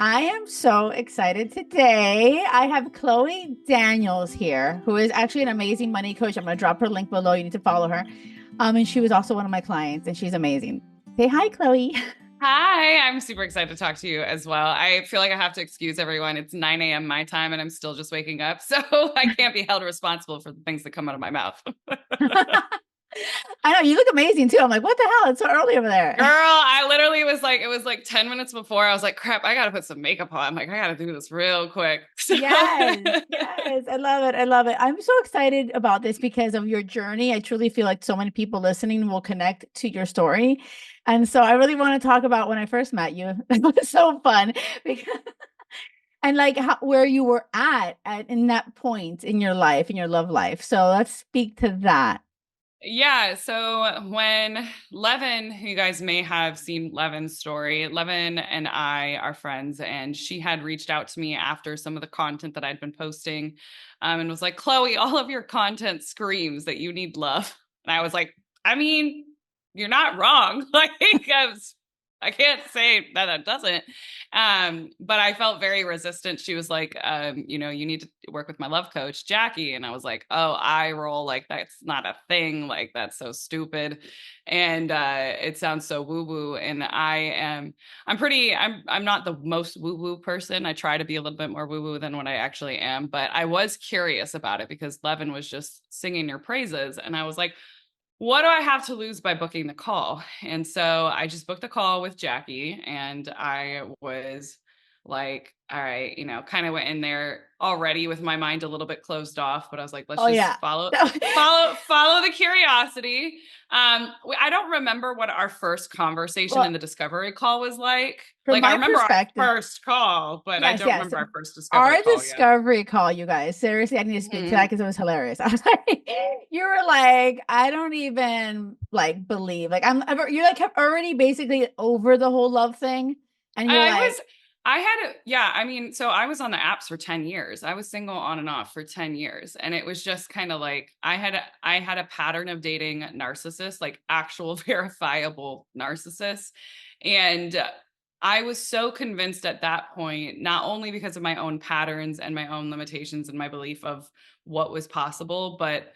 I am so excited today. I have Chloe Daniels here, who is actually an amazing money coach. I'm going to drop her link below. You need to follow her. And she was also one of my clients, and she's amazing. Say hi, Chloe. Hi, I'm super excited to talk to you as well. I feel like I have to excuse everyone. It's 9 a.m. my time and I'm still just waking up. So I can't be held responsible for the things that come out of my mouth. I know you look amazing too. I'm like, what the hell? It's so early over there. Girl, I literally was like, it was like 10 minutes before. I was like, crap, I got to put some makeup on. I'm like, I got to do this real quick. So Yes, yes. I love it. I love it. I'm so excited about this because of your journey. I truly feel like so many people listening will connect to your story. And so I really want to talk about when I first met you. It was so fun because and like where you were at in that point in your life, in your love life. So let's speak to that. Yeah, so when Levin, who you guys may have seen Levin's story, Levin and I are friends, and she had reached out to me after some of the content that I'd been posting, and was like, Chloe, all of your content screams that you need love. And I was like, I mean, you're not wrong. Like, I can't say that it doesn't. But I felt very resistant. She was like, you need to work with my love coach, Jackie. And I was like, oh, I roll. Like, that's not a thing. Like, that's so stupid. And it sounds so woo-woo. And I'm not the most woo-woo person. I try to be a little bit more woo-woo than what I actually am. But I was curious about it because Levin was just singing your praises. And I was like, what do I have to lose by booking the call? And so I just booked a call with Jackie and I was like, all right, kind of went in there already with my mind a little bit closed off, but I was like, let's Oh yeah. just follow the curiosity. I don't remember what our first conversation in Well, the discovery call was like. from Like I my remember our perspective, first call, but I yes, don't yes. remember our first discovery Our call yet. discovery call, you guys. Seriously, I need to speak to that Mhm. because it was hilarious. I was like, you were like, I don't even like believe. Like you're like already basically over the whole love thing. And you're I like, was, I had, yeah, I mean, so I was on the apps for 10 years. I was single on and off for 10 years. And it was just kind of like, I had a pattern of dating narcissists, like actual verifiable narcissists. And I was so convinced at that point, not only because of my own patterns and my own limitations and my belief of what was possible, but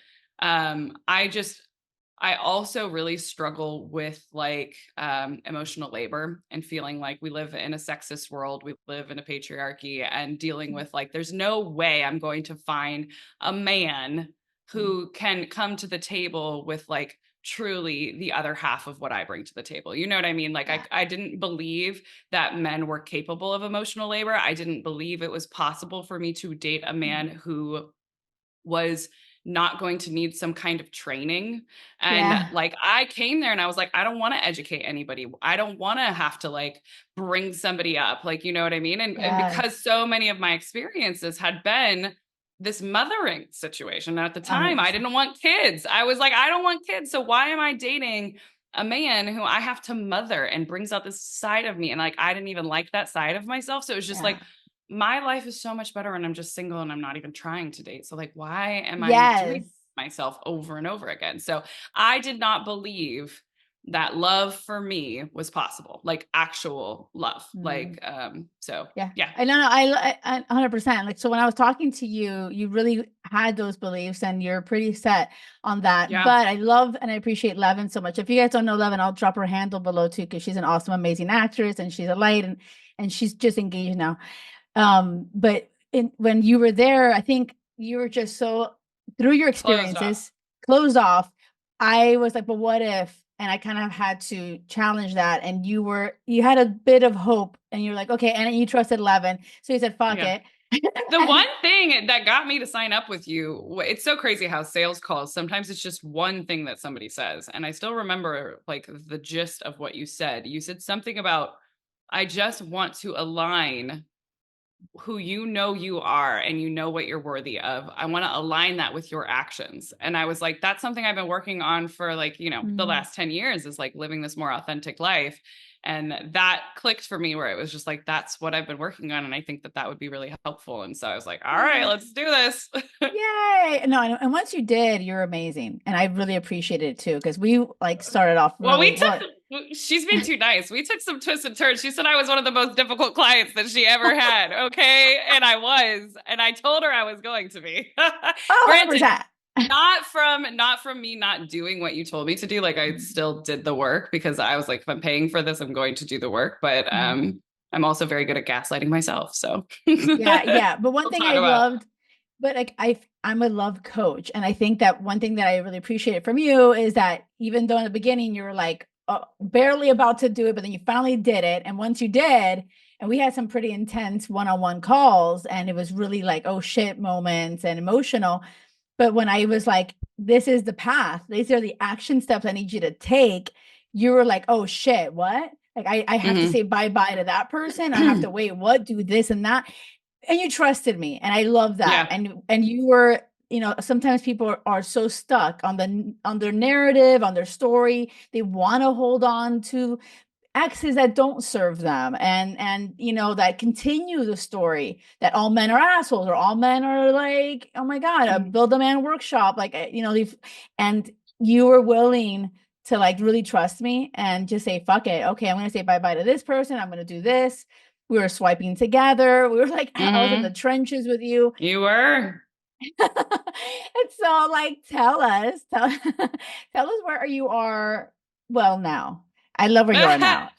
I also really struggle with like emotional labor and feeling like we live in a sexist world, we live in a patriarchy, and dealing with like, there's no way I'm going to find a man who can come to the table with like truly the other half of what I bring to the table. You know what I mean? Like, yeah, I didn't believe that men were capable of emotional labor. I didn't believe it was possible for me to date a man who was not going to need some kind of training. And yeah, like I came there and I was like, I don't want to educate anybody. I don't want to have to like bring somebody up. Like, you know what I mean? And yes. because so many of my experiences had been this mothering situation. At the time, I 100%. didn't want kids. I was like, I don't want kids. So why am I dating a man who I have to mother and brings out this side of me? And like, I didn't even like that side of myself. So it was just Yeah. like, my life is so much better when I'm just single and I'm not even trying to date. So like, why am I doing Yes. myself over and over again? So I did not believe that love for me was possible, like actual love. Mm. Like, so Yeah. yeah. I know. No, I 100%. Like, so when I was talking to you, you really had those beliefs and you're pretty set on that. Yeah. But I love and I appreciate Levin so much. If you guys don't know Levin, I'll drop her handle below too, because she's an awesome, amazing actress and she's a light and she's just engaged now. But when you were there, I think you were just so through your Closed off. experiences, closed off. I was like, but what if? And I kind of had to challenge that. And you had a bit of hope and you're like, okay. And you trusted Levin. So you said, fuck Yeah. it. The one And thing that got me to sign up with you, it's so crazy how sales calls, sometimes it's just one thing that somebody says. And I still remember like the gist of what you said. You said something about, I just want to align who you know you are and you know what you're worthy of. I want to align that with your actions. And I was like, that's something I've been working on for like, the mm, last 10 years is like living this more authentic life. And that clicked for me where it was just like, that's what I've been working on. And I think that that would be really helpful. And so I was like, all right, yeah. let's do this. Yay. No, and once you did, you're amazing. And I really appreciated it too, because we like started off Well, really what? She's been too nice. We took some twists and turns. She said I was one of the most difficult clients that she ever had. Okay. And I was. And I told her I was going to be. Oh, Granted, 100%. not from me not doing what you told me to do. Like I still did the work because I was like, if I'm paying for this, I'm going to do the work. But I'm also very good at gaslighting myself. So Yeah, yeah. But one we'll thing talk I about. loved, but like I'm a love coach, and I think that one thing that I really appreciated from you is that even though in the beginning you were like barely about to do it, but then you finally did it, and once you did, and we had some pretty intense one-on-one calls, and it was really like oh shit moments and emotional. But when I was like, this is the path, these are the action steps I need you to take, you were like, oh shit, what? Like I have to Mhm. say bye-bye to that person. I have to wait, what, do this and that. And you trusted me. And I love that. Yeah. And you were, sometimes people are so stuck on their narrative, on their story. They want to hold on to exes that don't serve them and that continue the story that all men are assholes or all men are like oh my god a Mhm. build a man workshop like and you were willing to like really trust me and just say fuck it, okay, I'm gonna say bye-bye to this person, I'm gonna do this. We were swiping together, we were like I was in the Mhm. trenches with you. You were. And so like tell us where you are. Well, now I love where you are now.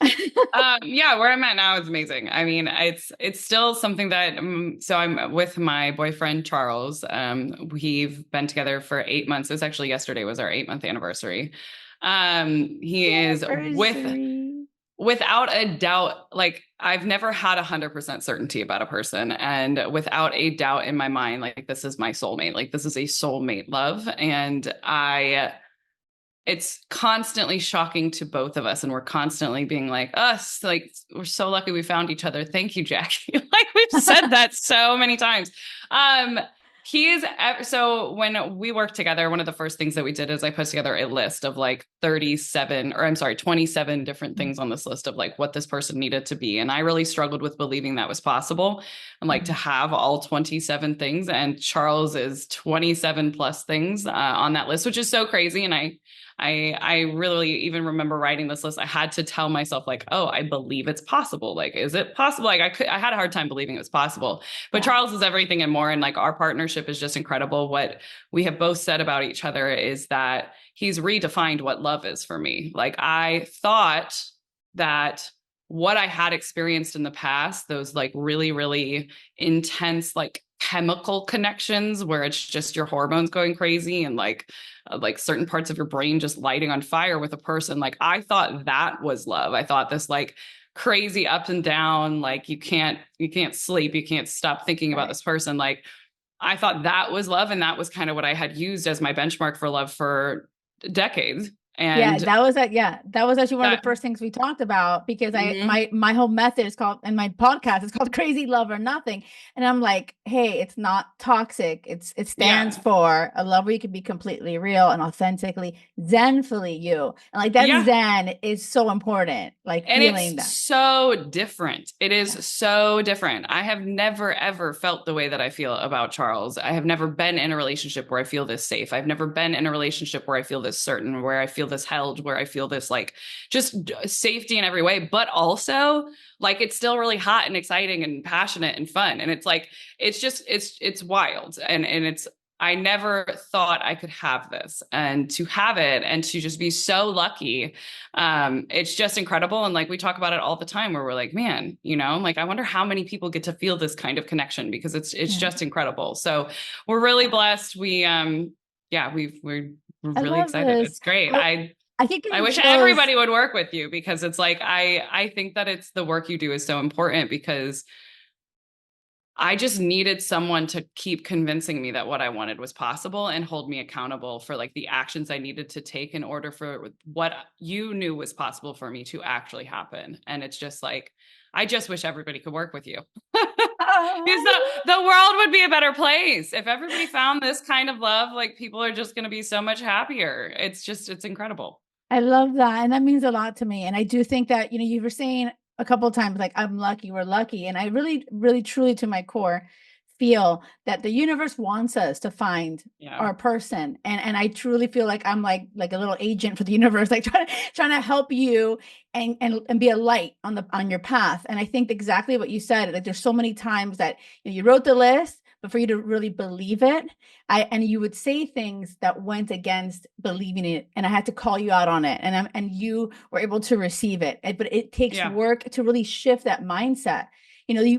Yeah, where I'm at now is amazing. I mean, it's still something that so I'm with my boyfriend Charles. We've been together for 8 months. This actually yesterday was our 8 month anniversary. He is Anniversary. without a doubt, like I've never had 100% certainty about a person, and without a doubt in my mind, like this is my soulmate. Like this is a soulmate love, and I it's constantly shocking to both of us, and we're constantly being like us like we're so lucky we found each other, thank you Jackie. Like we've said that so many times. um he is so when we worked together, one of the first things that we did is I put together a list of like 37, or I'm sorry, 27 different things on this list of like what this person needed to be, and I really struggled with believing that was possible, and like to have all 27 things, and Charles is 27 plus things on that list, which is so crazy. And I really even remember writing this list. I had to tell myself like, oh, I believe it's possible. Like, is it possible? Like I had a hard time believing it was possible, but Yeah. Charles is everything and more. And like our partnership is just incredible. What we have both said about each other is that he's redefined what love is for me. Like I thought that what I had experienced in the past, those like really, really intense, like chemical connections where it's just your hormones going crazy and like certain parts of your brain just lighting on fire with a person. Like I thought that was love. I thought this like crazy up and down, like you can't sleep, you can't stop thinking about Right. this person. Like I thought that was love, and that was kind of what I had used as my benchmark for love for decades. Yeah, And that was actually one of that the first things we talked about because I mhm, my whole method is called, and my podcast is called Crazy Love or Nothing. And I'm like, hey, it's not toxic. It stands yeah, for a love where you can be completely real and authentically zenfully you. And like that yeah. zen is so important, like And feeling it's that. so different. It is Yeah. so different. I have never, ever felt the way that I feel about Charles. I have never been in a relationship where I feel this safe. I've never been in a relationship where I feel this certain, where I feel this held, where I feel this like just safety in every way, but also like it's still really hot and exciting and passionate and fun. And it's like, it's wild. And it's, I never thought I could have this, and to have it and to just be so lucky, it's just incredible. And like we talk about it all the time where we're like, man, like I wonder how many people get to feel this kind of connection, because it's Yeah. just incredible. So we're really Yeah. blessed. Yeah, we're I really love excited. this. It's great. Oh, I keep I getting wish chills. everybody would work with you, because it's like I think that it's the work you do is so important, because I just needed someone to keep convincing me that what I wanted was possible and hold me accountable for like the actions I needed to take in order for what you knew was possible for me to actually happen. And it's just like, I just wish everybody could work with you. Because the world would be a better place if everybody found this kind of love. Like people are just going to be so much happier. It's incredible. I love that. And that means a lot to me. And I do think that, you were saying a couple of times, like, I'm lucky, we're lucky. And I really, really, truly, to my core, feel that the universe wants us to find Yeah. our person. And I truly feel like I'm like a little agent for the universe, like trying to help you and be a light on your path. And I think exactly what you said, like there's so many times that you wrote the list, but for you to really believe it, and you would say things that went against believing it, and I had to call you out on it, and you were able to receive it. But it takes Yeah. work to really shift that mindset.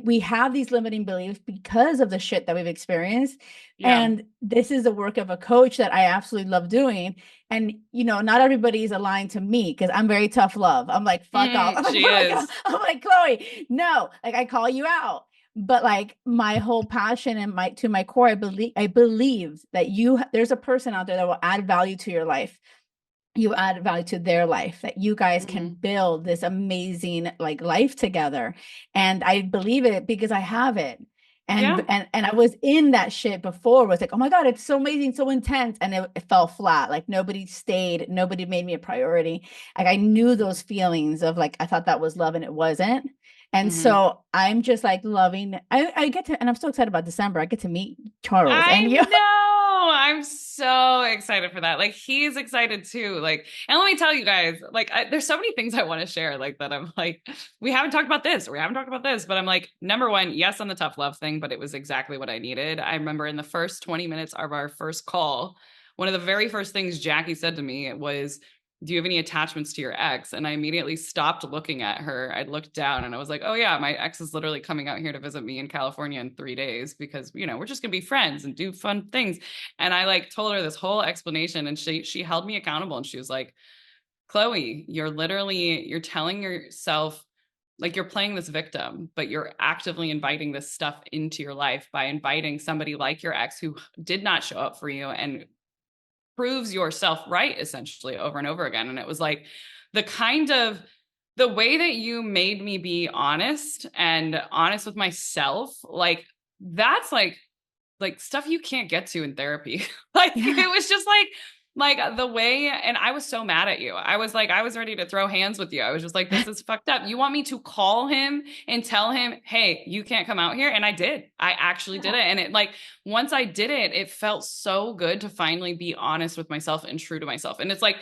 We have these limiting beliefs because of the shit that we've experienced. Yeah. And this is the work of a coach that I absolutely love doing. And not everybody's aligned to me because I'm very tough love. I'm like, fuck off. She is. I'm like, Chloe, no, like I call you out. But like my whole passion and my core, I believe that there's a person out there that will add value to your life. You add value to their life, that you guys can build this amazing like life together. And I believe it because I have it. And Yeah. and I was in that shit before. It was like, oh my God, it's so amazing, so intense. And it fell flat. Like nobody stayed, nobody made me a priority. Like I knew those feelings of like I thought that was love and it wasn't. And Mhm. so I'm just like loving. I get to, and I'm so excited about December. I get to meet Charles I and you. know. I'm so excited for that. Like he's excited too. Like, and let me tell you guys, like, there's so many things I want to share. Like that, I'm like, we haven't talked about this, or we haven't talked about this. But I'm like, number one, yes, on the tough love thing, but it was exactly what I needed. I remember in the first 20 minutes of our first call, one of the very first things Jackie said to me was, do you have any attachments to your ex? And I immediately stopped looking at her. I looked down and I was like, oh yeah, my ex is literally coming out here to visit me in California in 3 days because, we're just gonna be friends and do fun things. And I like told her this whole explanation and she held me accountable and she was like, Chloe, you're telling yourself like you're playing this victim, but you're actively inviting this stuff into your life by inviting somebody like your ex who did not show up for you and proves yourself right essentially over and over again. And it was like the way that you made me be honest and honest with myself, like that's like stuff you can't get to in therapy. Like Yeah. it was just like the way, and I was so mad at you. I was like, I was ready to throw hands with you. I was just like, this is fucked up. You want me to call him and tell him, hey, you can't come out here? And I did. I actually did it. And it like, once I did it, it felt so good to finally be honest with myself and true to myself. And it's like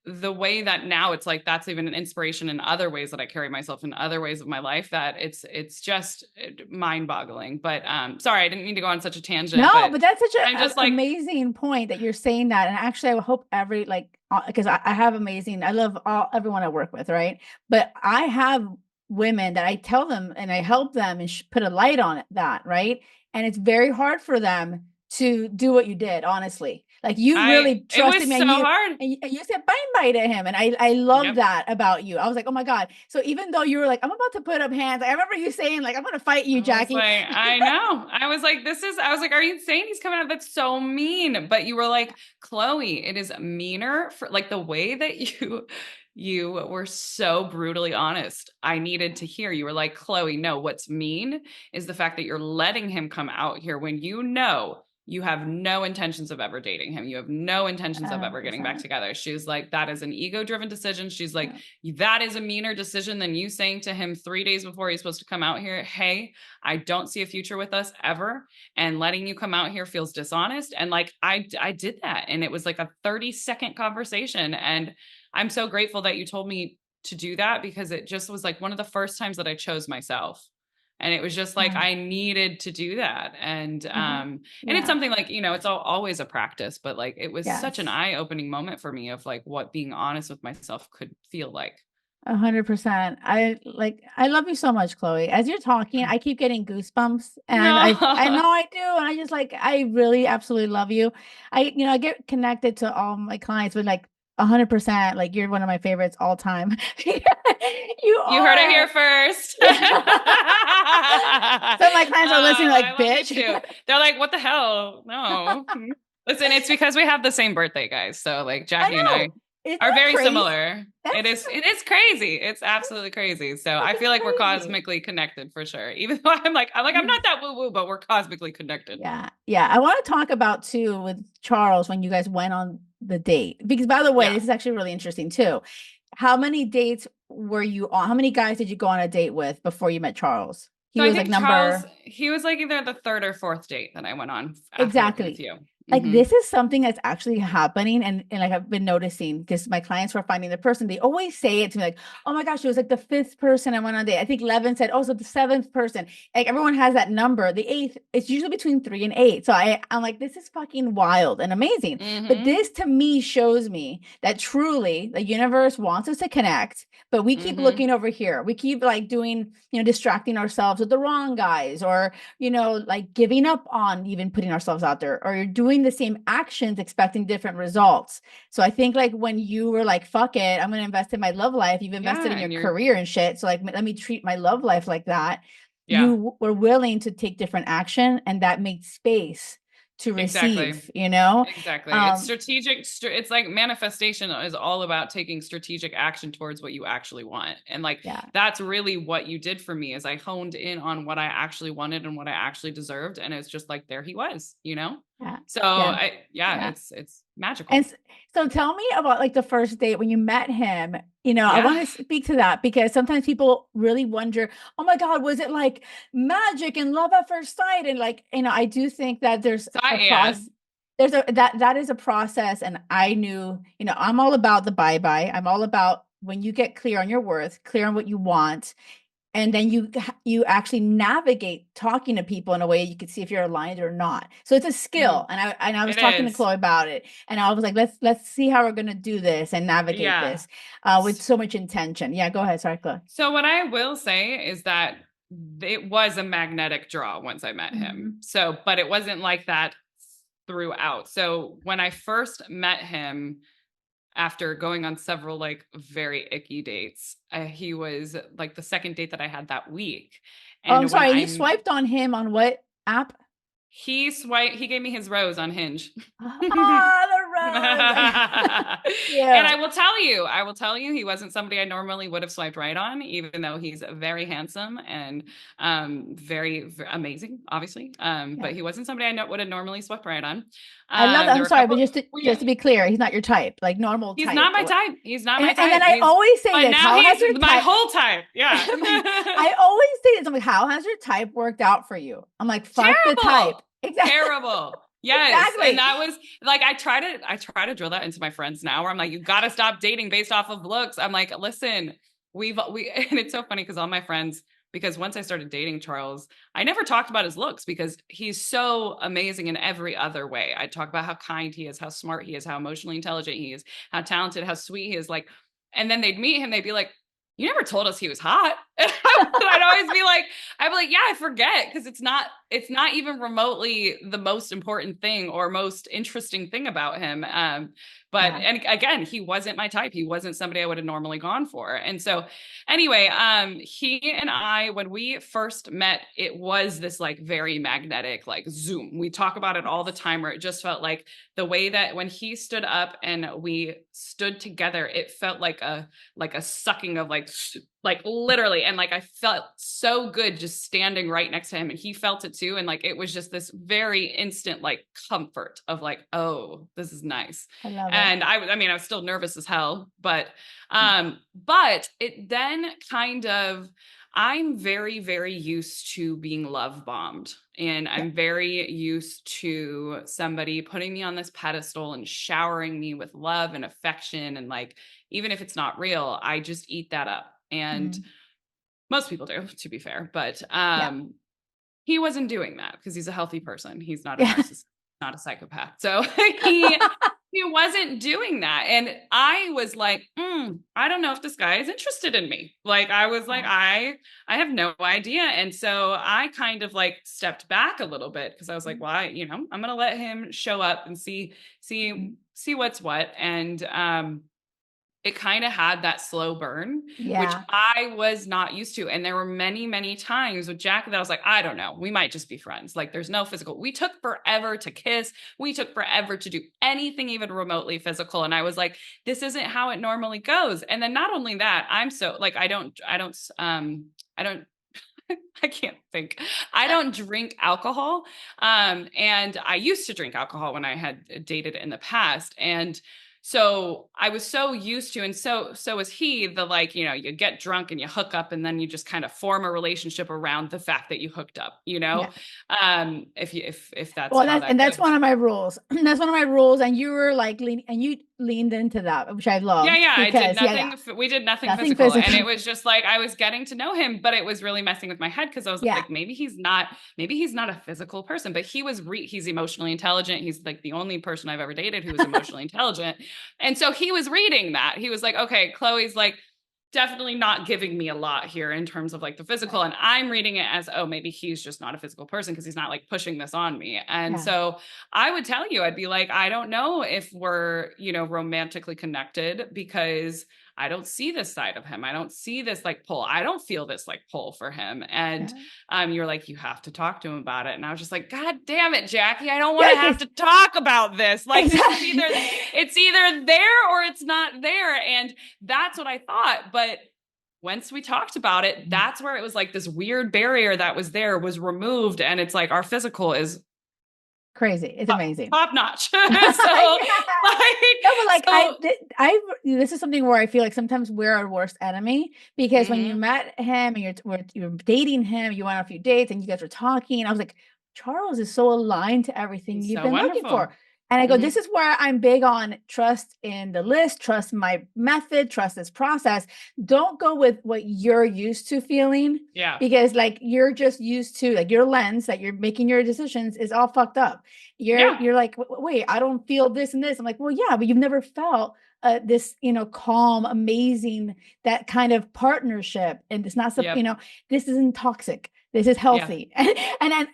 the way that now it's like that's even an inspiration in other ways that I carry myself in other ways of my life that it's just mind-boggling. But sorry, I didn't mean to go on such a tangent, No, but but that's such I'm an just like, amazing point that you're saying that. And actually, I hope because I have I love everyone I work with, right? But I have women that I tell them and I help them and put a light on that, right? And it's very hard for them to do what you did, honestly. Like you really it trusted was me so hard. and you said bye to him. And I love Yep. that about you. I was like, oh my God. So even though you were like, I'm about to put up hands, like, I remember you saying like, I'm going to fight you, I was Jackie. like, I know. I was like, I was like, are you insane? He's coming out. That's so mean. But you were like, Chloe, it is meaner for like the way that you were so brutally honest. I needed to hear. You were like, Chloe, no, what's mean is the fact that you're letting him come out here when you have no intentions of ever dating him. You have no intentions of ever getting back 100%. together. She was like, that is an ego-driven decision. She's like, Yeah. that is a meaner decision than you saying to him 3 days before he's supposed to come out here, hey, I don't see a future with us ever. And letting you come out here feels dishonest. And like, I did that. And it was like a 30-second conversation. And I'm so grateful that you told me to do that because it just was like one of the first times that I chose myself. And it was just like Yeah. I needed to do that. And Yeah. and it's Yeah. something like, it's always a practice, but like it was such an Yes. eye-opening moment for me of like what being honest with myself could feel like. 100%. I love you so much, Chloe. As you're talking, I keep getting goosebumps and I No. know I do. And I just like, I really absolutely love you. I get connected to all my clients with like 100%. Like you're one of my favorites all time. You You heard it are. here first. Yeah. Some of my clients are listening I like, love you bitch. too. They're like, what the hell? No. Listen, it's because we have the same birthday, guys. So like I Jackie and know. I Isn't are that very crazy? similar. That's It is crazy. It's absolutely crazy. So I freaking feel like we're crazy. cosmically connected for sure. Even though I'm not that woo woo, but we're cosmically connected. Yeah. Yeah. I want to talk about too with Charles when you guys went on the date. Because by the way, Yeah. this is actually really interesting too. How many dates were you on? How many guys did you go on a date with before you met Charles? He So I was like think Charles, number. he was like either the third or fourth date that I went on after working with Exactly. you. Like Hmm. this is something that's actually happening, and like I've been noticing because my clients were finding the person, they always say it to me like, oh my gosh, it was like the fifth person I went on a date. I think Levin said, oh, so the seventh person. Like everyone has that number. The eighth, it's usually between 3 and 8. So I'm like, this is fucking wild and amazing. But Hmm. this to me shows me that truly the universe wants us to connect, but we keep Hmm. looking over here. We keep like doing, distracting ourselves with the wrong guys, or like giving up on even putting ourselves out there, or you're doing the same actions expecting different results. So I think like when you were like, fuck it, I'm going to invest in my love life, you've invested Yeah. in your And you're, career and shit. So like, let me treat my love life like that. yeah, You were willing to take different action, and that made space to exactly. receive. Exactly. It's Um, strategic. It's like manifestation is all about taking strategic action towards what you actually want. And like yeah, that's really what you did for me is I honed in on what I actually wanted and what I actually deserved. And it's just like there he was. yeah, So yeah, yeah, yeah. it's And magical. so tell me about like the first date when you met him. I Yeah. want to speak to that because sometimes people really wonder, oh my God, was it like magic and love at first sight? And like, I do think that there's So a yeah. process. That is a process. And I knew, I'm all about the bye-bye. I'm all about when you get clear on your worth, clear on what you want, and then you actually navigate talking to people in a way you can see if you're aligned or not. So it's a skill, Mhm. and I was It talking to is. Chloe about it, and I was like, let's see how we're gonna do this and navigate Yeah. this with so much intention. Yeah, go ahead. Sorry, Chloe. So what I will say is that it was a magnetic draw once I met him. Mhm. So, but it wasn't like that throughout. So when I first met him, after going on several like very icky dates, he was like the second date that I had that week. Oh, I'm And when sorry. You I'm swiped on him on what app? he gave me his rose on Hinge. Ah, the rose. And Yeah, I will tell you, he wasn't somebody I normally would have swiped right on, even though he's very handsome and very amazing, obviously. yeah. But he wasn't somebody would have normally swiped right on. I love that. There I'm were a sorry, but couple. just to be clear, he's not your type, like normal He's not type. my type. He's not my And then type. I always say But this: now how has he's your my type? whole type. Yeah. I always say this. I'm like, how has your type worked out for you? I'm like, fuck the type. Terrible. Exactly. Terrible. Yes. And Exactly. that was like I try to drill that into my friends now where I'm like, you gotta stop dating based off of looks. I'm like, listen, we and it's so funny because all my friends, because once I started dating Charles, I never talked about his looks because he's so amazing in every other way. I talk about how kind he is, how smart he is, how emotionally intelligent he is, how talented, how sweet he is. Like, and then they'd meet him, they'd be like, you never told us he was hot. And I'd always be like, yeah, I forget because it's not even remotely the most important thing or most interesting thing about him. But Yeah. and again, he wasn't my type. He wasn't somebody I would have normally gone for. And so anyway, he and I, when we first met, it was this like very magnetic, like Zoom. We talk about it all the time where it just felt like the way that when he stood up and we stood together, it felt like a sucking of like literally, and like I felt so good just standing right next to him and he felt it too, and like it was just this very instant like comfort of like, oh, this is nice. I love it. And I mean I was still nervous as hell, but it then kind of, I'm very used to being love bombed, and Yeah. I'm very used to somebody putting me on this pedestal and showering me with love and affection, and like even if it's not real, I just eat that up. And Mm. most people do, to be fair, but Yeah. he wasn't doing that because he's a healthy person. He's not a Yeah. narcissist, not a psychopath. So he wasn't doing that. And I was like, I don't know if this guy is interested in me. Like I was like, Yeah. I have no idea. And so I kind of like stepped back a little bit because I was like, Mm. well, I'm gonna let him show up and Mm. see what's what. And it kind of had that slow burn, which Yeah. I was not used to. And there were many times with Jack that I was like, I don't know, we might just be friends. Like there's no physical. We took forever to kiss. We took forever to do anything even remotely physical. And I was like, this isn't how it normally goes. And then not only that, I'm so like, I don't, I can't think. I don't drink alcohol. And I used to drink alcohol when I had dated in the past. And So I was so used to, and so was he, the like, you get drunk and you hook up and then you just kind of form a relationship around the fact that you hooked up, Yeah. if that's Well, how that that's one goes. of my rules. That's one of my rules. And you were like and you leaned into that, which I Yeah, loved yeah, I did because nothing. We did nothing nothing physical. And physical. it was just like I was getting to know him, but it was really messing with my head because I was Yeah. like, maybe he's not a physical person, but he's emotionally intelligent. He's like the only person I've ever dated who was emotionally intelligent. And so he was reading that. He was like, okay, Chloe's like definitely not giving me a lot here in terms of like the physical. Right. And I'm reading it as, oh, maybe he's just not a physical person because he's not like pushing this on me. And Yeah. so I would tell you, I'd be like, I don't know if we're, romantically connected because I don't see this side of him. I don't see this like pull. I don't feel this like pull for him. And Yeah. you're like, you have to talk to him about it. And I was just like, God damn it, Jackie, I don't want Yeah. to have to talk about this. Like this is Exactly. it's either there or it's not there. And that's what I thought. But once we talked about it, that's where it was like this weird barrier that was there was removed. And it's like our physical is Crazy. It's amazing. top notch. So, Yeah. like, No, but like so, this is something where I feel like sometimes we're our worst enemy because when you mhm, met him and you're dating him, you went on a few dates and you guys were talking, and I was like, Charles is so aligned to everything he's you've so been looking wonderful. for. And I go, Hmm. this is where I'm big on trust in the list, trust my method, trust this process. Don't go with what you're used to feeling Yeah. because like you're just used to like your lens that you're making your decisions is all fucked up. Yeah. You're like, wait, I don't feel this and this. I'm like, well, yeah, but you've never felt this, calm, amazing, that kind of partnership. And it's not, Yep. this isn't toxic. This is Yeah. healthy.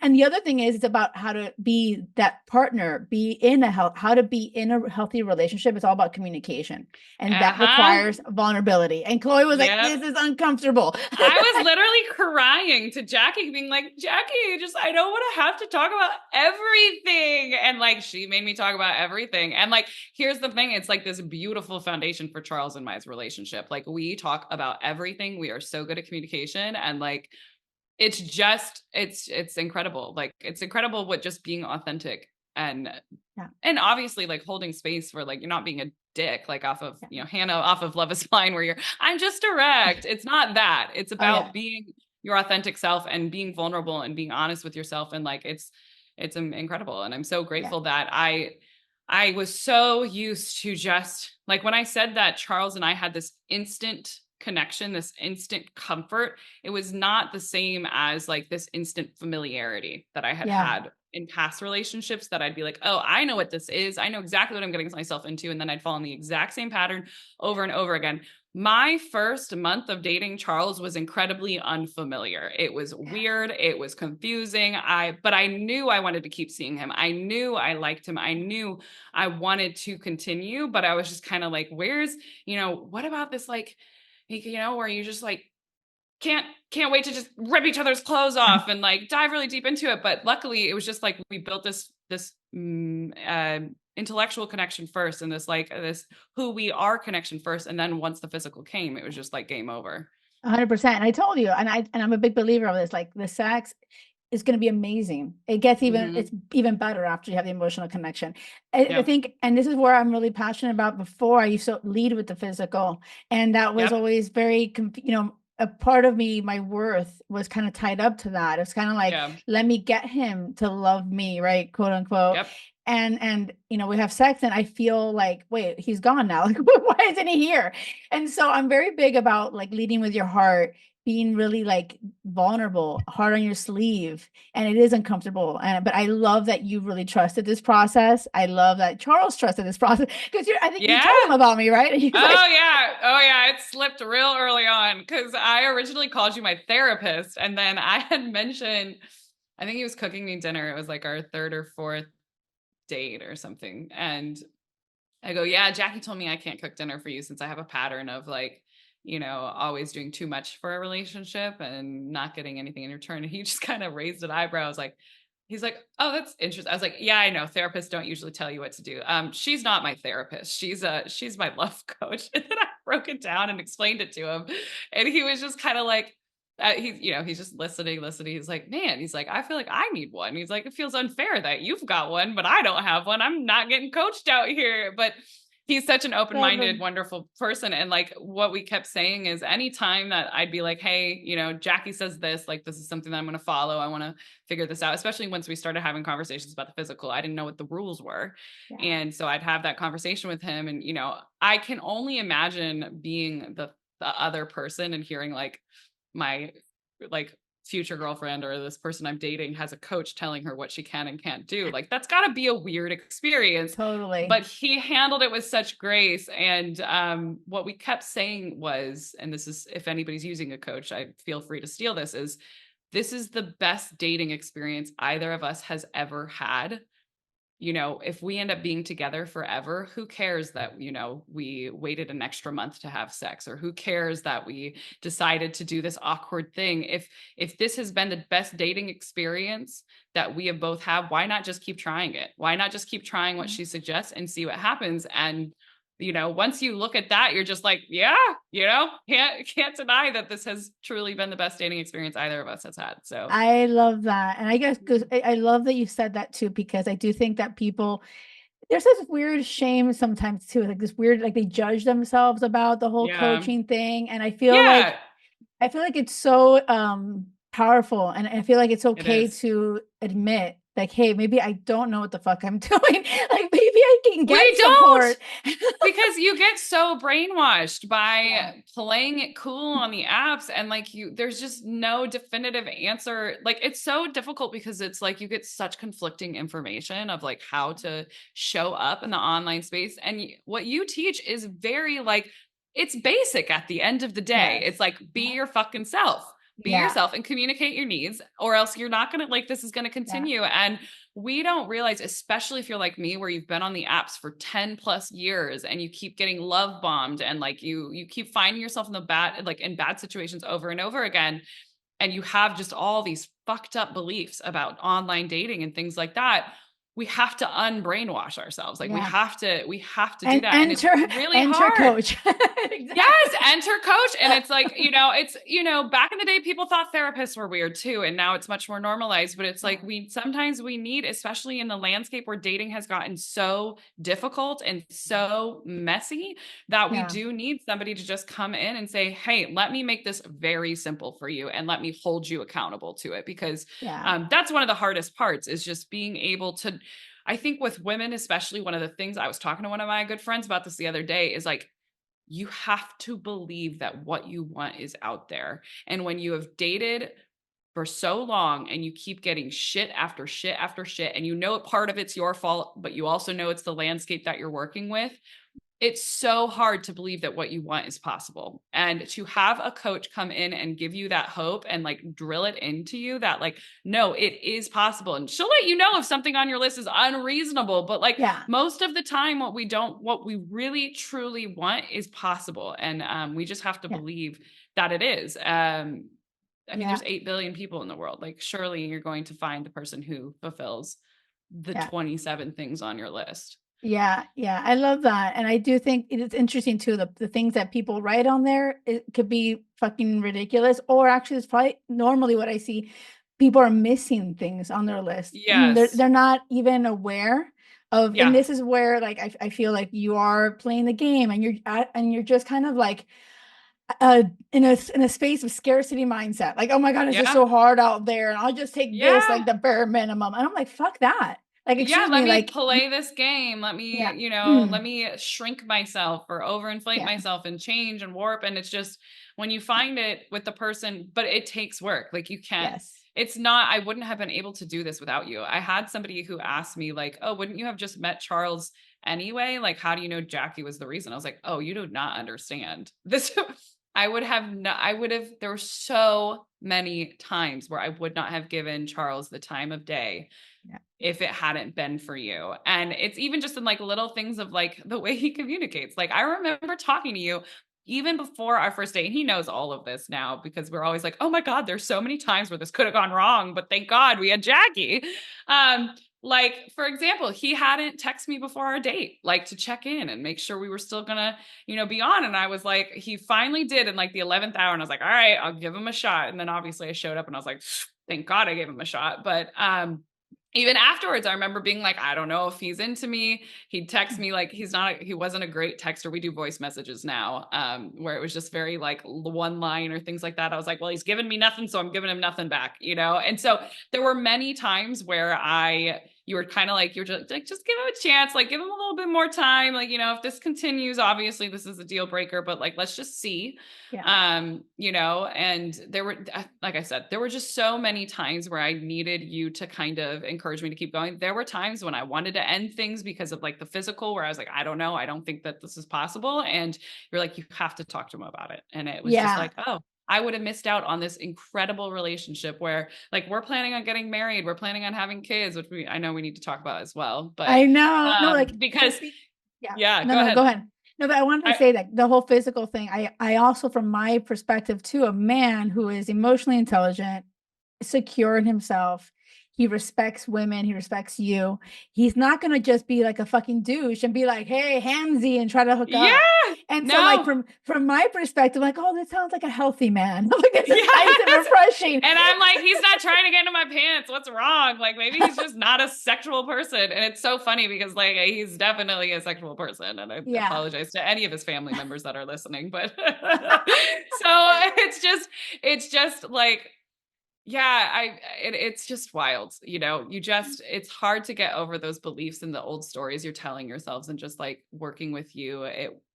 And the other thing is it's about how to be that partner, be in a how to be in a healthy relationship. It's all about communication. And that Uh-huh. requires vulnerability. And Chloe was like, Yep. this is uncomfortable. I was literally crying to Jackie, being like, Jackie, just I don't want to have to talk about everything. And like she made me talk about everything. And like, here's the thing, it's like this beautiful foundation for Charles and Mai's relationship. Like we talk about everything. We are so good at communication. And like it's incredible. Like it's incredible what just being authentic and Yeah. and obviously like holding space for like you're not being a dick like off of Yeah. Hannah off of Love is Blind where I'm just direct. It's not that. It's Oh, yeah. about being your authentic self and being vulnerable and being honest with yourself. And like it's incredible. And I'm so Yeah. grateful that I was so used to just like when I said that Charles and I had this instant connection, this instant comfort, it was not the same as like this instant familiarity that I had Yeah. had in past relationships that I'd be like, oh, I know what this is. I know exactly what I'm getting myself into. And then I'd fall in the exact same pattern over and over again. My first month of dating Charles was incredibly unfamiliar. It was weird. It was confusing. But I knew I wanted to keep seeing him. I knew I liked him. I knew I wanted to continue, but I was just kind of like, what about this? Like, where you just like can't wait to just rip each other's clothes off and like dive really deep into it. But luckily, it was just like we built this intellectual connection first, and this who we are connection first, and then once the physical came, it was just like game over. 100%. And I told you, and I'm a big believer of this. Like the sex is going to be amazing. It's Mm-hmm. even better after you have the emotional connection. I Yep. think, and this is where I'm really passionate about. Before I used to lead with the physical, and that was Yep. always very, a part of me, my worth was kind of tied up to that. It's kind of like, Yeah. let me get him to love me, right? Quote unquote. Yep. And we have sex and I feel like, wait, he's gone now. Like, why isn't he here? And so I'm very big about like leading with your heart, being really like vulnerable, heart on your sleeve, and it is uncomfortable. But I love that you really trusted this process. I love that Charles trusted this process because I think you Yeah. told him about me, right? And he was Oh like, yeah. Oh yeah. It slipped real early on because I originally called you my therapist. And then I had mentioned, I think he was cooking me dinner. It was like our third or fourth date or something. And I go, yeah, Jackie told me I can't cook dinner for you since I have a pattern of like, always doing too much for a relationship and not getting anything in return. And he just kind of raised an eyebrow. I was like, he's like, oh, that's interesting. I was like, yeah, I know. Therapists don't usually tell you what to do. She's not my therapist. She's my love coach. And then I broke it down and explained it to him. And he was just kind of like, he's just listening. He's like, man, he's like, I feel like I need one. He's like, it feels unfair that you've got one, but I don't have one. I'm not getting coached out here. But he's such an Love open-minded, him. wonderful person. And like what we kept saying is anytime that I'd be like, hey, Jackie says this, like this is something that I'm going to follow. I want to figure this out, especially once we started having conversations about the physical. I didn't know what the rules were. Yeah. And so I'd have that conversation with him. And, I can only imagine being the other person and hearing like my like future girlfriend or this person I'm dating has a coach telling her what she can and can't do. Like that's got to be a weird experience. Totally. But he handled it with such grace. And what we kept saying was, and this is if anybody's using a coach, I feel free to steal this is the best dating experience either of us has ever had. If we end up being together forever, who cares that, we waited an extra month to have sex, or who cares that we decided to do this awkward thing? If this has been the best dating experience that we have both had, why not just keep trying it? Why not just keep trying what she suggests and see what happens? And once you look at that, you're just like, yeah, can't deny that this has truly been the best dating experience either of us has had. So I love that. And I guess because I love that you said that too, because I do think that people, there's this weird shame sometimes too, like this weird, like they judge themselves about the whole yeah, coaching thing. And yeah, I feel like it's so powerful, and I feel like it's it okay is. to admit like, hey, maybe I don't know what the fuck I'm doing. Like maybe I can get We don't, support. because you get so brainwashed Yeah. by playing it cool on the apps, and like there's just no definitive answer. Like it's so difficult because it's like you get such conflicting information of like how to show up in the online space. And what you teach is very like, it's basic at the end of the day. Yes. It's like, be Yeah. your fucking self. Be Yeah. yourself and communicate your needs, or else you're not going to like, this is going to Yeah. continue. And we don't realize, especially if you're like me, where you've been on the apps for 10 plus years and you keep getting love bombed, and like you keep finding yourself in in bad situations over and over again. And you have just all these fucked up beliefs about online dating and things like that. We have to unbrainwash ourselves. Like Yeah. we have to do And that. And it's really enter hard. coach. Yes, Exactly. enter coach. And it's like, back in the day, people thought therapists were weird too. And now it's much more normalized. But it's like sometimes we need, especially in the landscape where dating has gotten so difficult and so messy, that we Yeah. do need somebody to just come in and say, hey, let me make this very simple for you and let me hold you accountable to it. Because Yeah. that's one of the hardest parts, is just being able to. I think with women, especially, one of the things I was talking to one of my good friends about this the other day is like, you have to believe that what you want is out there. And when you have dated for so long and you keep getting shit after shit after shit, and part of it's your fault, but you also know it's the landscape that you're working with, it's so hard to believe that what you want is possible. And to have a coach come in and give you that hope and like drill it into you that like, no, it is possible. And she'll let you know if something on your list is unreasonable, but like Yeah. most of the time, what we really truly want is possible. And we just have to Yeah. believe that it is. I mean, Yeah. there's 8 billion people in the world. Like, surely you're going to find the person who fulfills the Yeah. 27 things on your list. Yeah, yeah, I love that. And I do think it is interesting too, the things that people write on there, it could be fucking ridiculous, or actually it's probably normally what I see, people are missing things on their list. Yes. They're not even aware of, and Yeah. this is where like I feel like you are playing the game, and you're just kind of like in a space of scarcity mindset. Like, oh my God, it's just Yeah. so hard out there, and I'll just take this Yeah. like the bare minimum. And I'm like, fuck that. Like, Yeah. excuse Let me, me like, play this game. Let me, yeah. let me shrink myself or overinflate Yeah. myself and change and warp. And it's just when you find it with the person, but it takes work. Like you can't, Yes. it's not, I wouldn't have been able to do this without you. I had somebody who asked me like, oh, wouldn't you have just met Charles anyway? Like, how do you know Jackie was the reason? I was like, oh, you do not understand this. There were so many times where I would not have given Charles the time of day Yeah. if it hadn't been for you. And it's even just in like little things of like the way he communicates. Like I remember talking to you even before our first date, and he knows all of this now because we're always like, oh my God, there's so many times where this could have gone wrong, but thank God we had Jackie. Like for example, he hadn't texted me before our date, like to check in and make sure we were still gonna, be on. And I was like, he finally did in like the 11th hour. And I was like, all right, I'll give him a shot. And then obviously I showed up and I was like, thank God I gave him a shot. But, even afterwards, I remember being like, I don't know if he's into me. He'd text me like he wasn't a great texter. We do voice messages now, where it was just very like one line or things like that. I was like, well, he's giving me nothing, so I'm giving him nothing back, you know? And so there were many times where you were kind of like, you're just like, just give him a chance, like give him a little bit more time. Like, you know, if this continues, obviously this is a deal breaker, but like, let's just see. Yeah. You know, and there were, like I said, there were just so many times where I needed you to kind of encourage me to keep going. There were times when I wanted to end things because of like the physical, where I was like, I don't know, I don't think that this is possible. And you're like, you have to talk to him about it. And it was just Yeah. like, oh, I would have missed out on this incredible relationship where like we're planning on getting married, we're planning on having kids, which I know we need to talk about as well. But I know. No, like so because yeah. yeah, No, go no, ahead. go ahead. No, but I wanted to say that the whole physical thing, I also, from my perspective too, a man who is emotionally intelligent, secure in himself. He respects women. He respects you. He's not gonna just be like a fucking douche and be like, "Hey, handsy," and try to hook Yeah, up. And so, like no. from my perspective, like, oh, that sounds like a healthy man. Like it's nice and Yes. refreshing. And I'm like, he's not trying to get into my pants. What's wrong? Like maybe he's just not a sexual person. And it's so funny because like he's definitely a sexual person. And I Yeah. apologize to any of his family members that are listening. But so it's just like, yeah, it's just wild. You know, it's hard to get over those beliefs and the old stories you're telling yourselves, and just like working with you,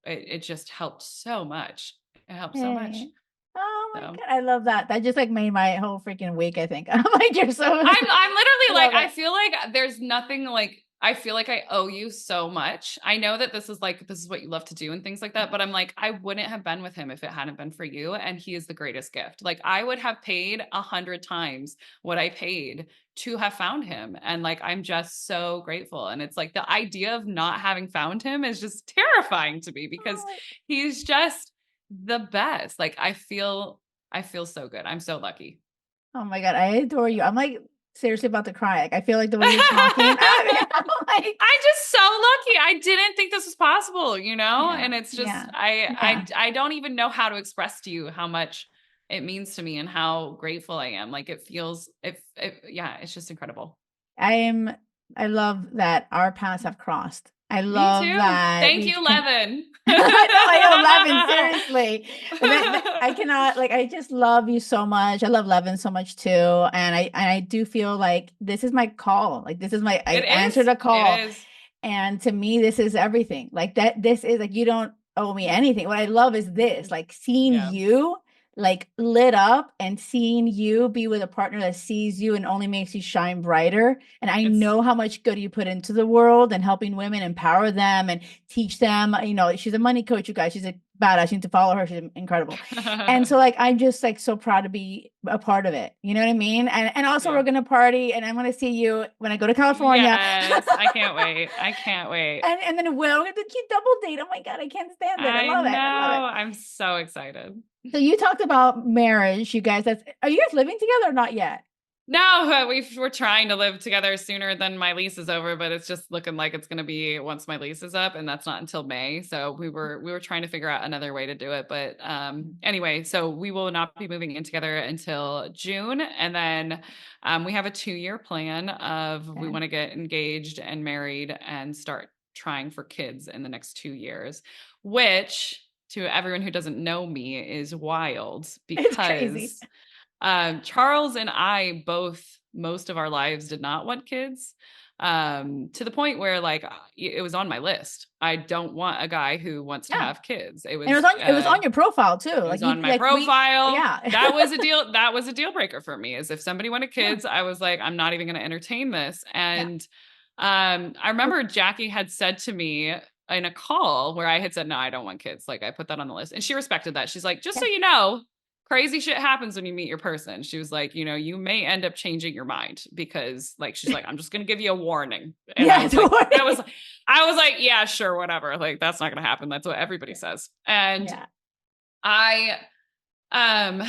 it just helped so much. It helped so much. Hey. Oh my So God. I love that. That just like made my whole freaking week, I think. I'm like, you're so I'm literally I like, love I it. feel like there's nothing like, I feel like I owe you so much. I know that this is like, this is what you love to do and things like that, but I'm like, I wouldn't have been with him if it hadn't been for you. And he is the greatest gift. Like I would have paid 100 times what I paid to have found him. And like, I'm just so grateful. And it's like the idea of not having found him is just terrifying to me because Oh, he's just the best. Like I feel so good. I'm so lucky. oh my God, I adore you. I'm like seriously about to cry. Like I feel like the way you're talking. I'm like, I'm just so lucky. I didn't think this was possible, you know? yeah, And it's just yeah, yeah. I don't even know how to express to you how much it means to me and how grateful I am. Like it feels yeah, it's just incredible. I am. I love that our paths have crossed. I Me love too. that Thank we you, can. Levin. I know 11, seriously. I cannot, like, I just love you so much. I love Levin so much too. And I do feel like this is my call. Like this is my I It answered is. a It call. is. And to me, this is everything. Like that, this is like you don't owe me anything. What I love is this, like seeing Yeah. you like lit up and seeing you be with a partner that sees you and only makes you shine brighter. And I It's know how much good you put into the world and helping women empower them and teach them. You know, she's a money coach, you guys. She's a badass. You need to follow her. She's incredible. And so like I'm just like so proud to be a part of it. You know what I mean? And also yeah. we're gonna party and I'm gonna see you when I go to California. Yes, I can't wait. I can't wait. And then we'll get the cute double date. Oh my God, I can't stand it. I I love it. know. I love it. I'm so excited. So you talked about marriage, you guys. Are you guys living together or not yet? No, we're trying to live together sooner than my lease is over, but it's just looking like it's going to be once my lease is up, and that's not until May. So we were trying to figure out another way to do it, but anyway, so we will not be moving in together until June, and then we have a 2-year plan of we Okay. want to get engaged and married and start trying for kids in the next 2 years, which to everyone who doesn't know me is wild It's crazy. because Charles and I both, most of our lives, did not want kids. To the point where like it was on my list. I don't want a guy who wants to Yeah. have kids. And it was on your profile too. It Like was you on my like we profile. yeah. That was a deal. That was a deal breaker for me. Is if somebody wanted Yeah. kids, I was like, I'm not even going to entertain this. Yeah. And I remember Jackie had said to me in a call where I had said, no, I don't want kids. Like I put that on the list, and she respected that. She's like, just Yeah. so you know, crazy shit happens when you meet your person. She was like, you know, you may end up changing your mind because like she's like, I'm just gonna give you a warning. And Yeah, don't worry. I was like, yeah, sure, whatever. Like that's not gonna happen. That's what everybody says. And Yeah. I um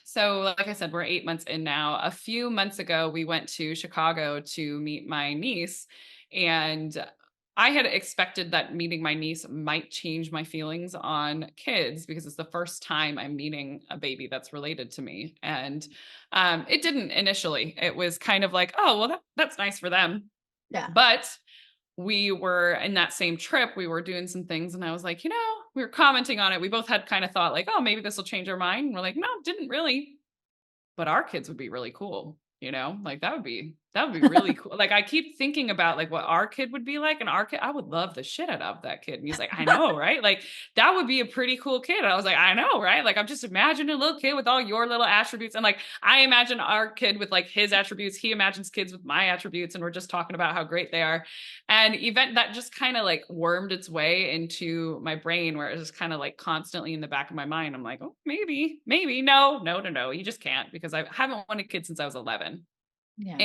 so like I said, we're 8 months in now. A few months ago, we went to Chicago to meet my niece, and I had expected that meeting my niece might change my feelings on kids because it's the first time I'm meeting a baby that's related to me. And it didn't initially. It was kind of like, oh, well, that's nice for them. Yeah. But we were in that same trip, we were doing some things, and I was like, we were commenting on it. We both had kind of thought like, oh, maybe this will change our mind. And we're like, no, didn't really. But our kids would be really cool, like that would be really cool. Like I keep thinking about like what our kid would be like, and our kid, I would love the shit out of that kid. And he's like, I know, right? Like that would be a pretty cool kid. And I was like, I know, right? Like I'm just imagining a little kid with all your little attributes. And like I imagine our kid with like his attributes. He imagines kids with my attributes, and we're just talking about how great they are. And event that just kind of like wormed its way into my brain, where it was just kind of like constantly in the back of my mind. I'm like, oh, maybe, no, you just can't, because I haven't wanted kids since I was 11. Yeah.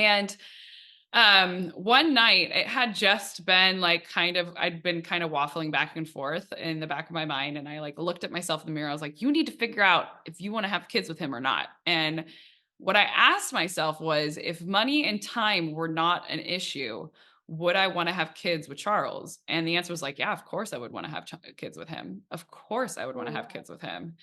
And one night it had just been like I'd been kind of waffling back and forth in the back of my mind, and I like looked at myself in the mirror. I was like, you need to figure out if you want to have kids with him or not. And what I asked myself was, if money and time were not an issue, would I want to have kids with Charles? And the answer was like, yeah, of course I would want to have kids with him. Of course I would want to have kids with him.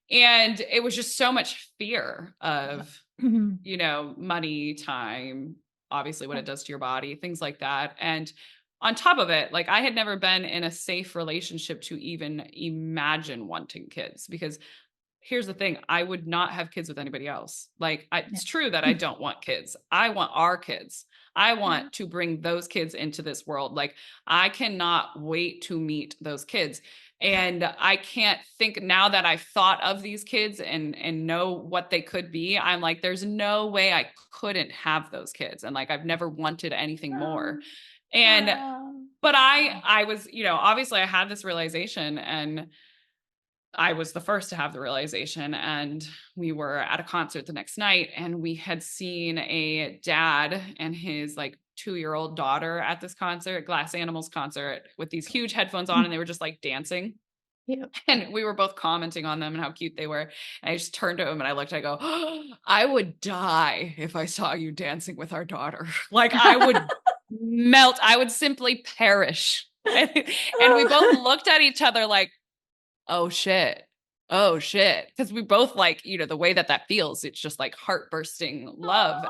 And it was just so much fear of, money, time, obviously what it does to your body, things like that. And on top of it, like I had never been in a safe relationship to even imagine wanting kids, because here's the thing, I would not have kids with anybody else. Like it's true that I don't want kids. I want our kids. I want to bring those kids into this world. Like I cannot wait to meet those kids. And I can't think, now that I've thought of these kids and know what they could be, I'm like, there's no way I couldn't have those kids. And like, I've never wanted anything more. And, but I was, obviously I had this realization, and I was the first to have the realization. And we were at a concert the next night, and we had seen a dad and his like 2-year-old daughter at this concert, Glass Animals concert, with these huge headphones on, and they were just like dancing. Yeah. And we were both commenting on them and how cute they were. And I just turned to him and I looked, I go, oh, I would die if I saw you dancing with our daughter. Like I would melt. I would simply perish. And we both looked at each other like, oh shit. Because we both like, the way that feels, it's just like heart bursting love.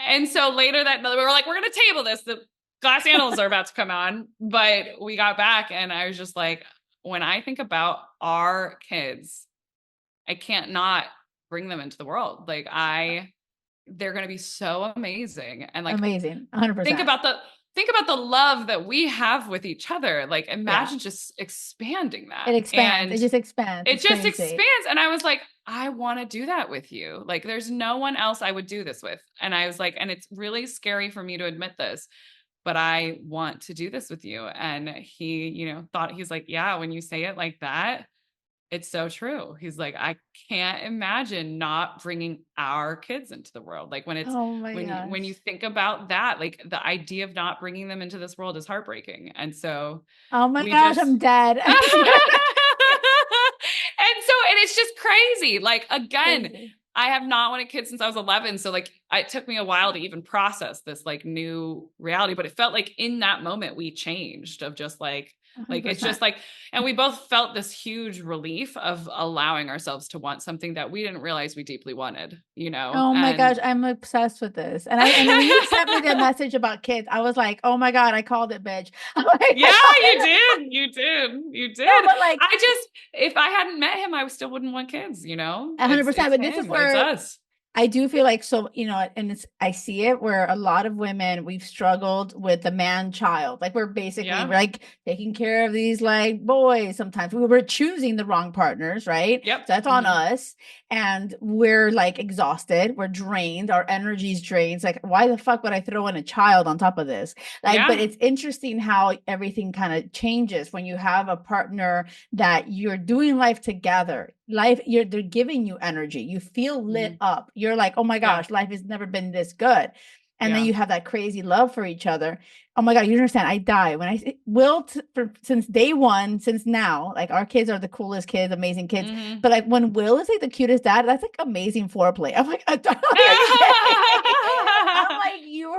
And so later that night we were like, we're going to table this. The Glass Animals are about to come on. But we got back, and I was just like, when I think about our kids, I can't not bring them into the world. Like they're going to be so amazing. And like amazing. 100%. Think about the love that we have with each other. Like imagine just expanding that. It expands. It just expands. It just expands. And I was like, I want to do that with you. Like there's no one else I would do this with. And I was like, and it's really scary for me to admit this, but I want to do this with you. And he, he's like, yeah, when you say it like that, it's so true. He's like, I can't imagine not bringing our kids into the world. Like when it's, when you think about that, like the idea of not bringing them into this world is heartbreaking. And so, oh my gosh, I'm dead. And it's just crazy. Like, again, I have not wanted kids since I was 11. So like, it took me a while to even process this like new reality, but it felt like in that moment we changed, of just like, 100%. It's just like, and we both felt this huge relief of allowing ourselves to want something that we didn't realize we deeply wanted, Oh my gosh, I'm obsessed with this. And when you sent me the message about kids, I was like, oh my God, I called it, bitch. Like, yeah, you did. No, but like, if I hadn't met him, I still wouldn't want kids, 100%. But this is where it's us. I do feel like, so, and I see it where a lot of women, we've struggled with the man child. Like we're basically like taking care of these like boys. Sometimes we were choosing the wrong partners, right? Yep. So that's on us. And we're like exhausted. We're drained. Our energy's drained. It's like, why the fuck would I throw in a child on top of this? Like, but it's interesting how everything kind of changes when you have a partner that you're doing life together. They're giving you energy. You feel lit up. You're like, oh my gosh, life has never been this good. And then you have that crazy love for each other. Oh my God, you understand? I die when I Will since day one, since now, like our kids are the coolest kids, amazing kids. Mm-hmm. But like when Will is like the cutest dad, that's like amazing foreplay. I'm like, I'm like, you're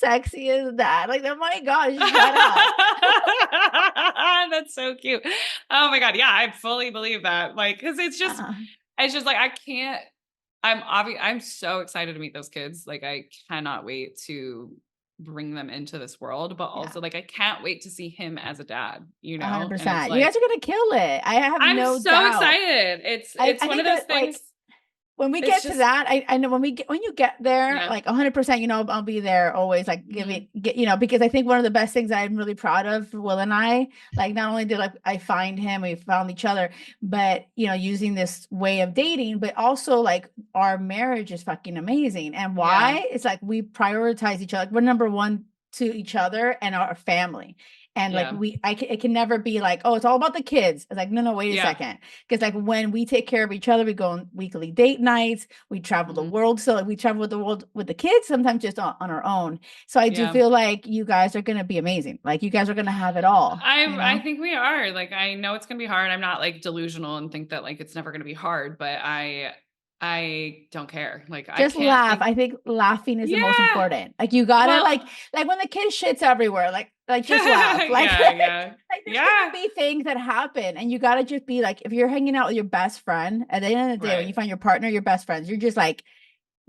sexy is that? Like, oh my gosh, shut up. That's so cute. Oh my God. Yeah, I fully believe that. Like, cause it's just like, I can't, I'm so excited to meet those kids. Like, I cannot wait to bring them into this world, but Yeah, also like, I can't wait to see him as a dad, and it's 100%. You guys like, are gonna kill it. I have I'm no so doubt. excited. I It's one of think those that like things. when we It's get to just, that, I know when you get there, yeah. like 100%, I'll be there always, like Mhm. because I think one of the best things I'm really proud of for Will and I, like not only did like I find him, we found each other, but using this way of dating, but also like our marriage is fucking amazing. And Yeah. why? It's like we prioritize each other. Like, we're number one to each other and our family. And like Yeah. it can never be like, oh, it's all about the kids. It's like, no, wait a Yeah. second. Because like when we take care of each other, we go on weekly date nights, we travel the Mhm. world. So like, we travel the world with the kids, sometimes just on our own. So I do Yeah. feel like you guys are gonna be amazing. Like you guys are gonna have it all, I think we are. Like, I know it's gonna be hard. I'm not like delusional and think that like it's never gonna be hard, but I don't care. Like, I Just can't laugh. think. I think laughing is the most Yeah. important. Like you gotta Well, like when the kid shits everywhere, like just laugh. Like yeah, yeah. like there's gonna Yeah. be things that happen, and you gotta just be like, if you're hanging out with your best friend, at the end of the day, when Right. you find your partner, your best friends, you're just like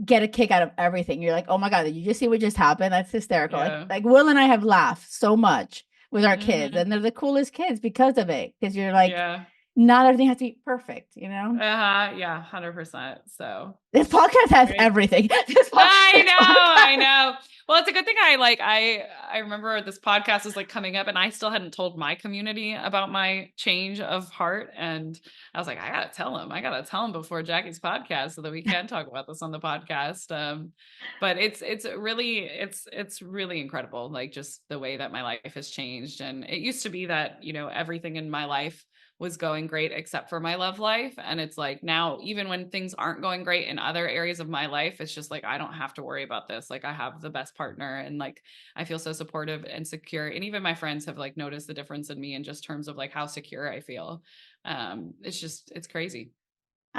get a kick out of everything. You're like, oh my God, did you just see what just happened? That's hysterical. Yeah. Like Will and I have laughed so much with our kids, Mhm. and they're the coolest kids because of it. Because you're like, Yeah. not everything has to be perfect. Uh-huh. Yeah, 100%. So This podcast has great. everything. This, I this know, I podcast. know. Well, it's a good thing I remember this podcast was like coming up and I still hadn't told my community about my change of heart. And I was like, I gotta tell him. I gotta tell him before Jackie's podcast so that we can talk about this on the podcast. But it's really incredible, like just the way that my life has changed. And it used to be that, everything in my life was going great except for my love life. And it's like now, even when things aren't going great in other areas of my life, it's just like, I don't have to worry about this. Like, I have the best partner and like, I feel so supportive and secure. And even my friends have like noticed the difference in me in just terms of like how secure I feel. It's crazy.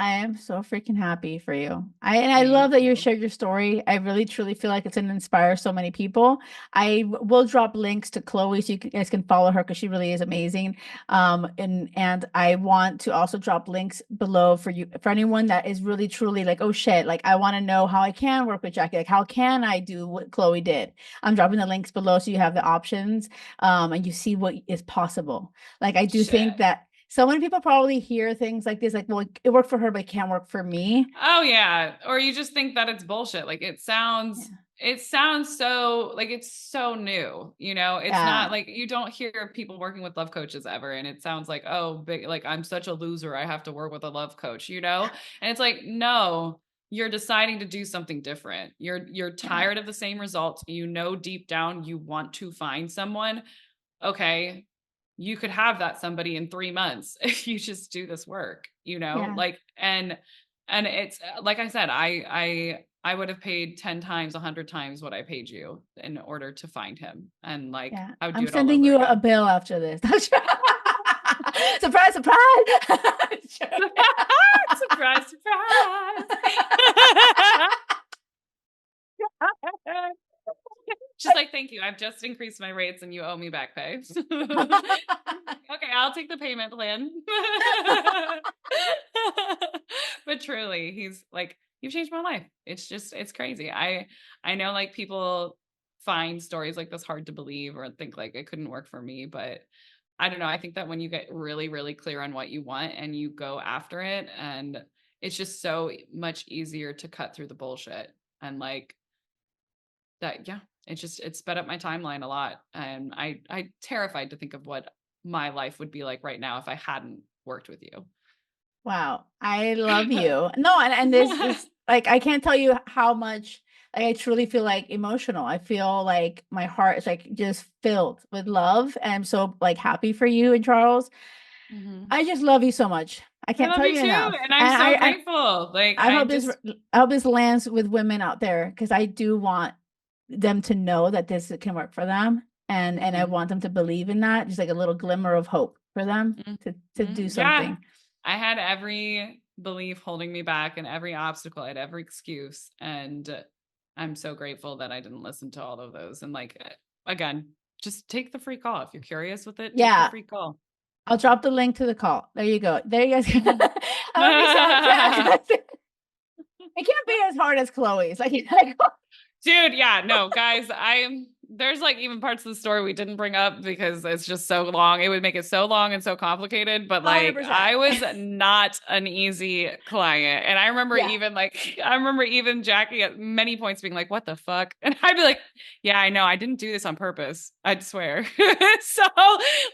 I am so freaking happy for you. I love Thank that you you. shared your story. I really truly feel like it's gonna inspire so many people. Will drop links to Chloe so guys can follow her because she really is amazing. And I want to also drop links below for you for anyone that is really truly like, oh shit, like I want to know how I can work with Jackie. Like how can I do what Chloe did? I'm dropping the links below so you have the options and you see what is possible. Like I do Shit. think that so many people probably hear things like this, like, well, it worked for her, but it can't work for me. Oh yeah. Or you just think that it's bullshit. Like, Yeah. it sounds so like it's so new, it's not Yeah. like you don't hear people working with love coaches ever. And it sounds like, oh, big, like I'm such a loser. I have to work with a love coach. And it's like, no, you're deciding to do something different. You're Yeah. tired of the same results. Deep down you want to find someone. Okay, you could have that somebody in 3 months if you just do this work, Yeah. like, and it's like I said, I would have paid 10 times, 100 times what I paid you in order to find him. And like, Yeah. I would do I'm it all sending over you a again. bill after this. Surprise, surprise. Surprise, surprise. She's like, thank you. I've just increased my rates and you owe me back pay. Okay, I'll take the payment plan. But truly, he's like, you've changed my life. It's crazy. I know like people find stories like this hard to believe or think like it couldn't work for me, but I don't know. I think that when you get really, really clear on what you want and you go after it, and it's just so much easier to cut through the bullshit. And like that, yeah, it sped up my timeline a lot. And I terrified to think of what my life would be like right now if I hadn't worked with you. Wow. I love you. No, and this like I can't tell you how much like I truly feel like emotional. I feel like my heart is like just filled with love. And I'm so like happy for you and Charles. Mhm. I just love you so much. I I can't love tell you you too. enough. And I'm And so grateful. Like, I hope this lands with women out there because I do want them to know that this can work for them. And I Mhm. want them to believe in that, just like a little glimmer of hope for them to do Yeah. something. I had every belief holding me back and every obstacle, I had every excuse. And I'm so grateful that I didn't listen to all of those. And like, again, just take the free call. If you're curious with it, take the Yeah. free call. I'll drop the link to the call. There you go. There you guys go. I'm gonna be so impressed. It can't be as hard as Chloe's. Like, Dude, yeah, no, guys, there's like even parts of the story we didn't bring up because it's just so long. It would make it so long and so complicated, but like 100%. I was not an easy client. And I remember even Jackie at many points being like, what the fuck? And I'd be like, yeah, I know, I didn't do this on purpose. I'd swear. So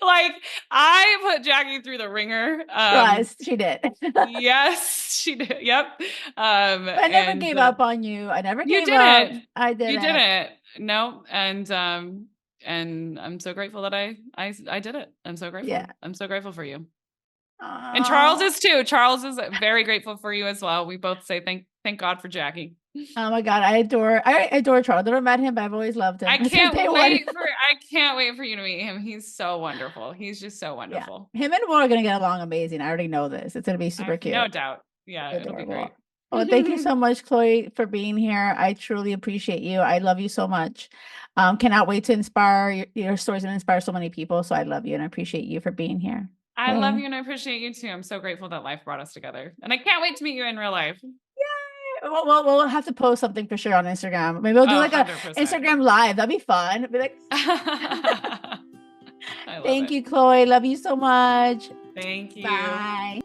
like I put Jackie through the ringer. Trust, she did. Yes, she did. Yep. I never gave up on you. I never you gave up. didn't. I didn't. You didn't. No. And I'm so grateful that I did it. I'm so grateful. Yeah. I'm so grateful for you. And Charles is too. Charles is very grateful for you as well. We both say thank God for Jackie. Oh my God, I adore Charles. I've never met him, but I've always loved him. I can't wait for you to meet him. He's so wonderful. He's just so wonderful. Yeah. Him and Loor are gonna get along amazing. I already know this. It's gonna be super cute. No doubt. Yeah, it'll be great. Well, thank you so much, Chloe, for being here. I truly appreciate you. I love you so much. Cannot wait to inspire your stories and inspire so many people. So I love you and I appreciate you for being here. I love you and I appreciate you too. I'm so grateful that life brought us together. And I can't wait to meet you in real life. Yay! Well, we'll have to post something for sure on Instagram. Maybe we'll do like 100%. A Instagram live. That'd be fun. Be like, thank you, Chloe. Love you so much. Thank you. Bye.